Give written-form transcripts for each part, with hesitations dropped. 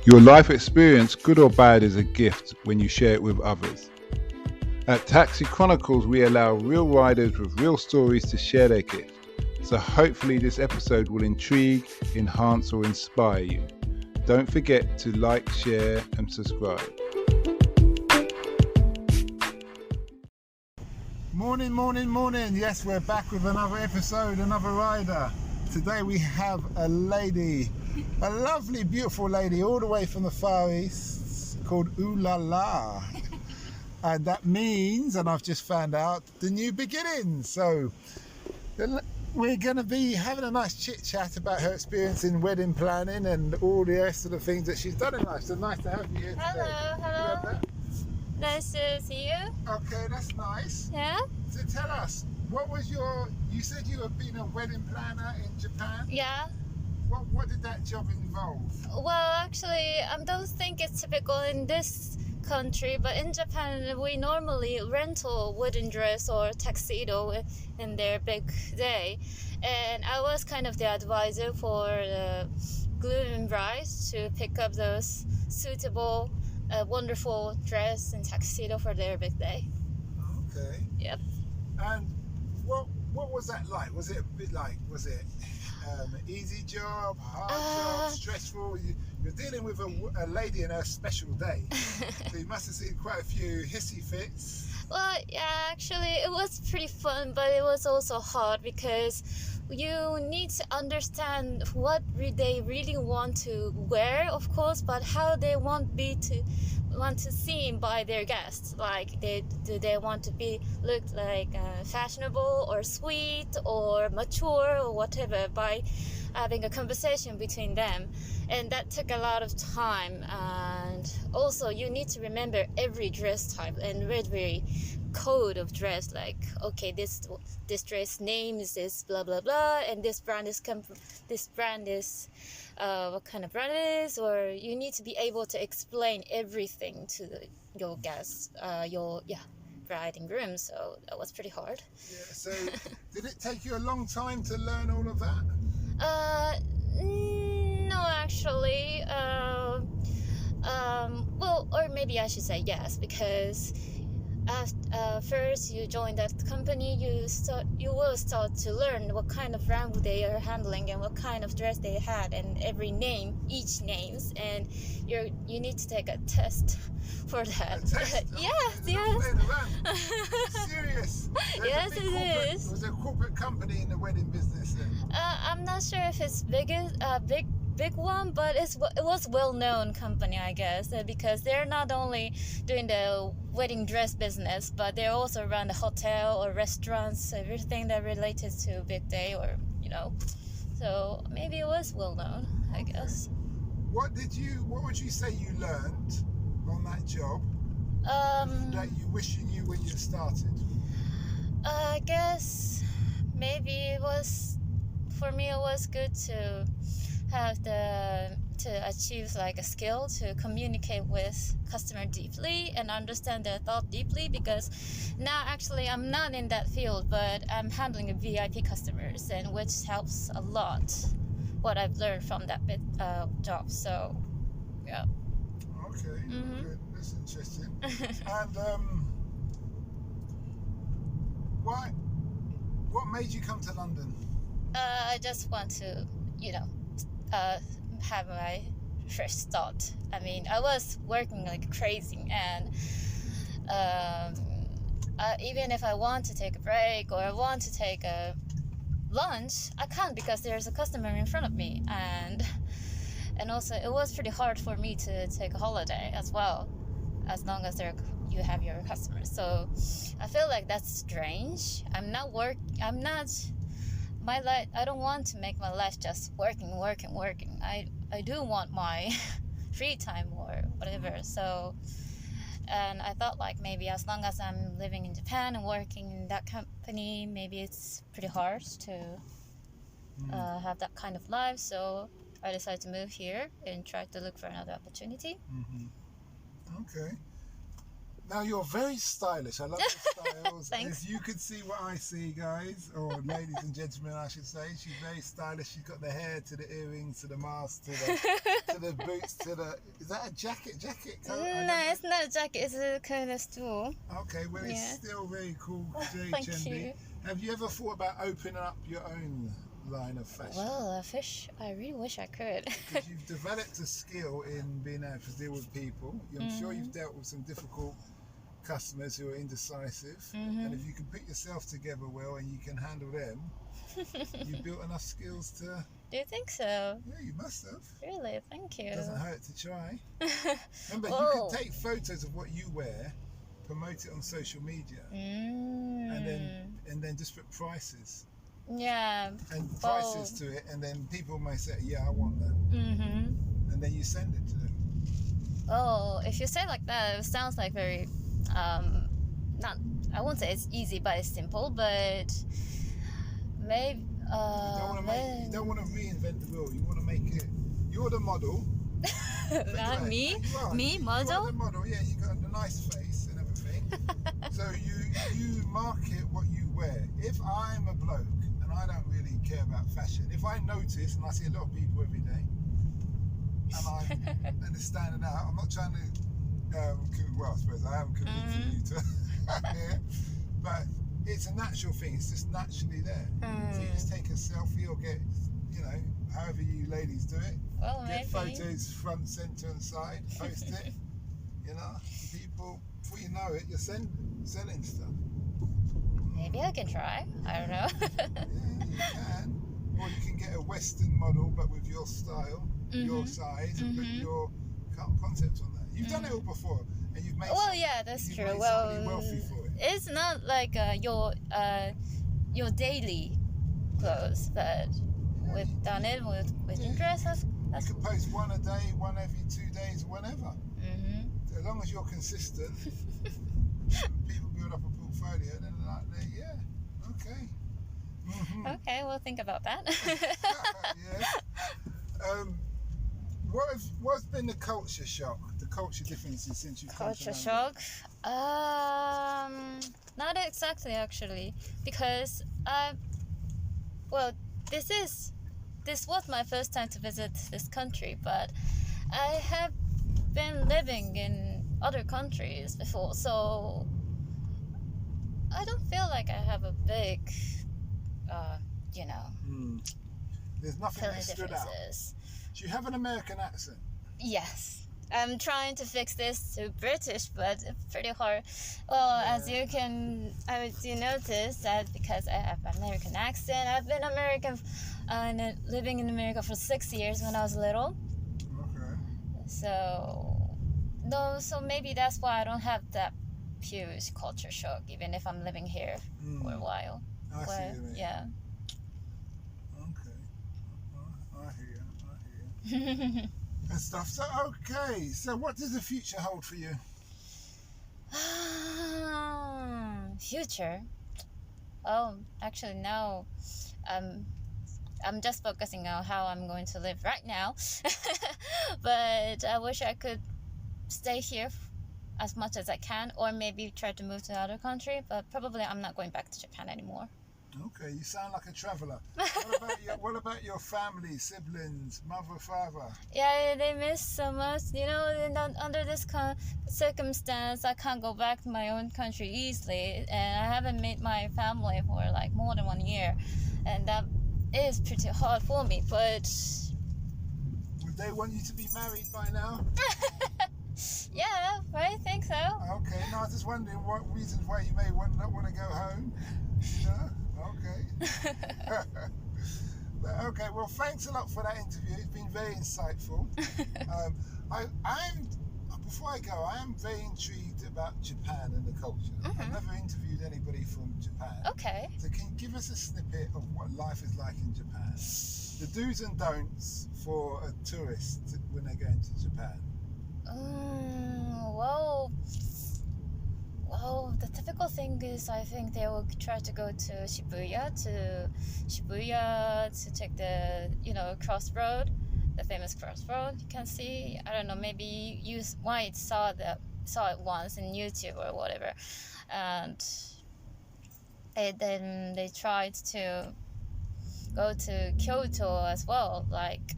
Your life experience, good or bad, is a gift when you share it with others. At Taxi Chronicles, we allow real riders with real stories to share their gift. So hopefully this episode will intrigue, enhance or inspire you. Don't forget to like, share and subscribe. Morning. Yes, we're back with another episode, another rider. Today we have a lady, a lovely, beautiful lady all the way from the Far East called Ooh La La. And that means, and I've just found out, the new beginnings. So we're going to be having a nice chit chat about her experience in wedding planning and all the rest of the things that she's done in life. So nice to have you here today. Hello. Nice to see you. Okay, that's nice. Yeah? So tell us, what was you said you had been a wedding planner in Japan? Yeah. What did that job involve? Well, actually, I don't think it's typical in this country, but in Japan, we normally rent a wedding dress or tuxedo in their big day. And I was kind of the advisor for the groom and bride to pick up those suitable, wonderful dress and tuxedo for their big day. Okay. Yep. And what was that like? Was it a bit like, was it an easy job, hard job, stressful? You're dealing with a lady in her special day, so you must have seen quite a few hissy fits. Well, yeah, actually, it was pretty fun, but it was also hard because you need to understand what they really want to wear, of course, but how they want to seem by their guests. Like, do they want to look like fashionable or sweet or mature or whatever by having a conversation between them. And that took a lot of time. And also you need to remember every dress type and every code of dress, like, okay, this dress name is this blah blah blah, and this brand is what kind of brand it is, or you need to be able to explain everything to your guests, your bride and groom. So that was pretty hard. Yeah. So did it take you a long time to learn all of that? No, actually. Well, or maybe I should say yes, because first you join that company, you will start to learn what kind of brand they are handling and what kind of dress they had, and each names, and you need to take a test for that. A test? Yes. Serious? Yes, it is. Was it a corporate company in the wedding business then? I'm not sure if it's big one, but it was well-known company, I guess, because they're not only doing the wedding dress business, but they also run the hotel or restaurants, everything that related to big day, or so maybe it was well-known, I guess. What would you say you learned on that job that you wish you knew when you started? I guess maybe for me it was good to have to achieve like a skill to communicate with customer deeply and understand their thought deeply, because now actually I'm not in that field, but I'm handling VIP customers, and which helps a lot what I've learned from that job. So yeah. Okay. Mm-hmm. Good. That's interesting. And what made you come to London? I just want to have my fresh start. I mean, I was working like crazy, and even if I want to take a break or I want to take a lunch, I can't, because there's a customer in front of me, and also it was pretty hard for me to take a holiday as well, as long as you have your customers. So I feel like that's strange. My life, I don't want to make my life just working. I do want my free time or whatever. So, and I thought like maybe as long as I'm living in Japan and working in that company, maybe it's pretty hard to have that kind of life. So I decided to move here and try to look for another opportunity. Mm-hmm. Okay. Now you're very stylish. I love your styles. Thanks. If you could see what I see, guys, or ladies and gentlemen, I should say, she's very stylish. She's got the hair to the earrings to the mask to the boots to the. Is that a jacket? No, it's not a jacket. It's a kind of stool. Okay, well it's still very cool. Very Thank trendy. you. Have you ever thought about opening up your own line of fashion? Well, I really wish I could. Because you've developed a skill in being able to deal with people. I'm sure you've dealt with some difficult customers who are indecisive, and if you can put yourself together well and you can handle them, you've built enough skills to. Do you think so? Yeah, you must have. Really? Thank you. It doesn't hurt to try. Remember, you can take photos of what you wear, promote it on social media, and then just put prices. Yeah. And prices to it, and then people may say, "Yeah, I want that," and then you send it to them. Oh, if you say it like that, it sounds like very, not. I won't say it's easy, but it's simple. But maybe. You don't want to reinvent the wheel. You want to make it. You're the model. Not me. Me, model. You're the model. Yeah, you got a nice face and everything. So you market what you wear. If I'm a bloke and I don't really care about fashion, if I notice and I see a lot of people every day, and it's standing out, I'm not trying to. Well, I suppose I am convincing you to. Yeah, but it's a natural thing. It's just naturally there. So you just take a selfie or get, however you ladies do it. Well, get maybe. Photos front, centre, and side. Post it. People. Before you know it, you're selling stuff. Maybe I can try. I don't know. Yeah, you can. Or you can get a Western model, but with your style, your size, and put your concept on that. You've done it all before, and you've made. Well, yeah, that's you've true. Made Well, somebody wealthy for it. it's not like your daily clothes, but we've done it with wedding dresses. You can post one a day, one every 2 days, whenever. As long as you're consistent, people build up a portfolio, and then they're like, yeah, okay. Okay, we'll think about that. Yeah. What's been the culture shock, the culture differences since you've come to Culture London? shock? Not exactly actually, because this was my first time to visit this country, but I have been living in other countries before, so I don't feel like I have a big, There's nothing that stood out. differences. Do you have an American accent? Yes. I'm trying to fix this to British, but it's pretty hard. Well, as you notice that because I have an American accent, I've been American and living in America for 6 years when I was little. Okay. So maybe that's why I don't have that huge culture shock, even if I'm living here for a while. I see what you mean. Yeah. Okay. I hear you. And stuff. So, okay. So, what does the future hold for you? Future. Oh, actually, no. I'm just focusing on how I'm going to live right now. But I wish I could stay here as much as I can, or maybe try to move to another country. But probably I'm not going back to Japan anymore. Okay, you sound like a traveller. What about your family, siblings, mother, father? Yeah, they miss so much. Under this circumstance, I can't go back to my own country easily, and I haven't met my family for like more than 1 year, and that is pretty hard for me. But would they want you to be married by now? yeah, I think so. Okay, no, I was just wondering what reasons why you may not want to go home. Yeah. Okay. Okay, well, thanks a lot for that interview. It's been very insightful. Before I go, I am very intrigued about Japan and the culture. I've never interviewed anybody from Japan. Okay. So can you give us a snippet of what life is like in Japan? The do's and don'ts for a tourist when they're going to Japan. Well, the typical thing is I think they will try to go to Shibuya to check the crossroad, the famous crossroad you can see. I don't know, maybe you might saw the saw it once in YouTube or whatever, and then they tried to go to Kyoto as well, like,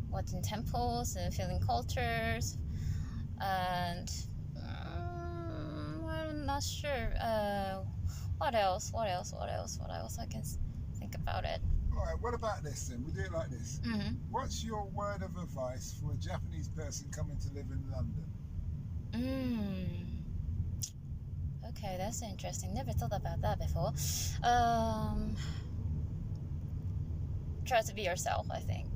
watching temples and feeling cultures, and I'm not sure what else I can think about it. All right, what about this then? We'll do it like this. Mm-hmm. What's your word of advice for a Japanese person coming to live in London? Okay, that's interesting. Never thought about that before. Try to be yourself, I think.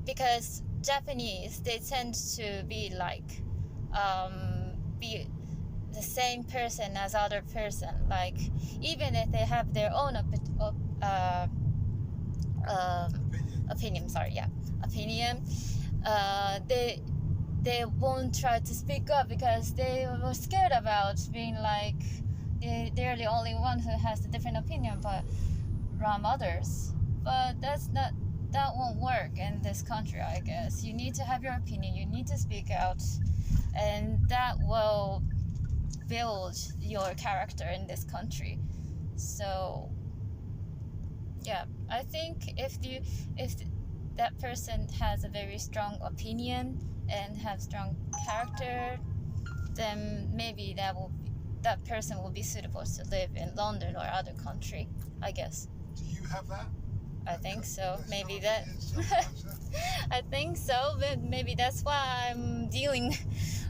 Because Japanese, they tend to be like, be the same person as other person. Like, even if they have their own opinion, they won't try to speak up because they were scared about being like they're the only one who has a different opinion from others. But that won't work in this country, I guess. You need to have your opinion, you need to speak out, and that will build your character in this country. So yeah, I think if that person has a very strong opinion and have strong character, then maybe that person will be suitable to live in London or other country, I guess. Do you have that? I think so. Maybe that. I think so, but maybe that's why I'm dealing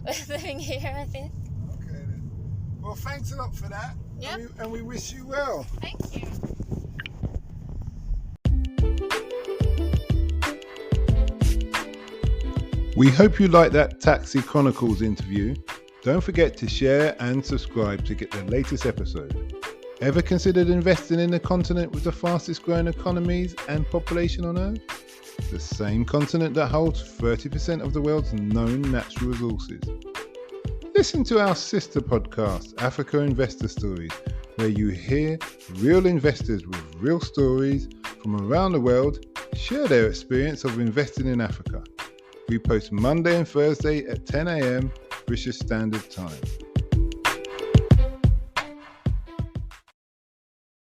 with living here, I think. Okay then. Well, thanks a lot for that. Yeah. And we wish you well. Thank you. We hope you liked that Taxi Chronicles interview. Don't forget to share and subscribe to get the latest episode. Ever considered investing in the continent with the fastest growing economies and population on Earth? The same continent that holds 30% of the world's known natural resources. Listen to our sister podcast, Africa Investor Stories, where you hear real investors with real stories from around the world share their experience of investing in Africa. We post Monday and Thursday at 10 a.m. British Standard Time.